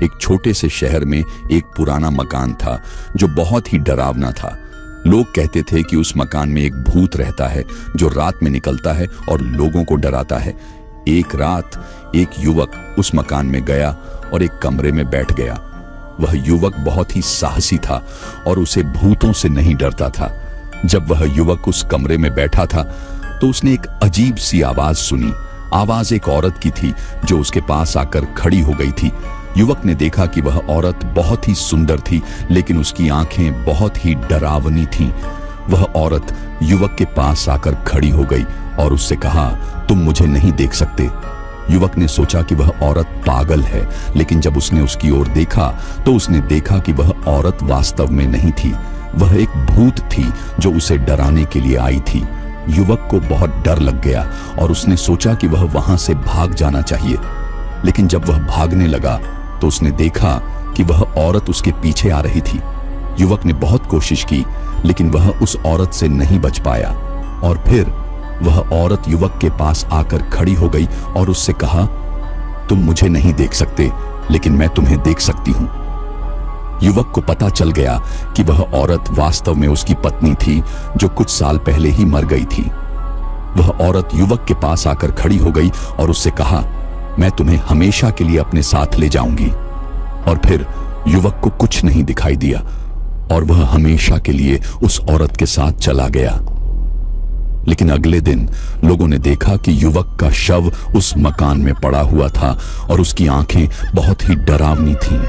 एक छोटे से शहर में एक पुराना मकान था जो बहुत ही डरावना था। लोग कहते थे कि उस मकान में एक भूत रहता है जो रात में निकलता है और लोगों को डराता है। एक रात एक युवक उस मकान में गया और एक कमरे में बैठ गया। वह युवक बहुत ही साहसी था और उसे भूतों से नहीं डरता था। जब वह युवक उस कमरे में बैठा था तो उसने एक अजीब सी आवाज सुनी। आवाज एक औरत की थी जो उसके पास आकर खड़ी हो गई थी। युवक ने देखा कि वह औरत बहुत ही सुंदर थी, लेकिन उसकी आंखें बहुत ही डरावनी थीं। वह औरत युवक के पास आकर खड़ी हो गई और उससे कहा, तुम मुझे नहीं देख सकते। युवक ने सोचा कि वह औरत पागल है, लेकिन जब उसने उसकी ओर देखा तो उसने देखा कि वह औरत वास्तव में नहीं थी। वह एक भूत थी जो उसे डराने के लिए आई थी। युवक को बहुत डर लग गया और उसने सोचा कि वह वहां से भाग जाना चाहिए, लेकिन जब वह भागने लगा तो उसने देखा कि वह औरत उसके पीछे आ रही थी। युवक ने बहुत कोशिश की, लेकिन वह उस औरत से नहीं बच पाया और फिर वह औरत युवक के पास आकर खड़ी हो गई और उससे कहा, तुम मुझे नहीं देख सकते, लेकिन मैं तुम्हें देख सकती हूं। युवक को पता चल गया कि वह औरत वास्तव में उसकी पत्नी थी जो कुछ साल पहले ही मर गई थी। वह औरत युवक के पास आकर खड़ी हो गई और उससे कहा, मैं तुम्हें हमेशा के लिए अपने साथ ले जाऊंगी। और फिर युवक को कुछ नहीं दिखाई दिया और वह हमेशा के लिए उस औरत के साथ चला गया। लेकिन अगले दिन लोगों ने देखा कि युवक का शव उस मकान में पड़ा हुआ था और उसकी आंखें बहुत ही डरावनी थीं।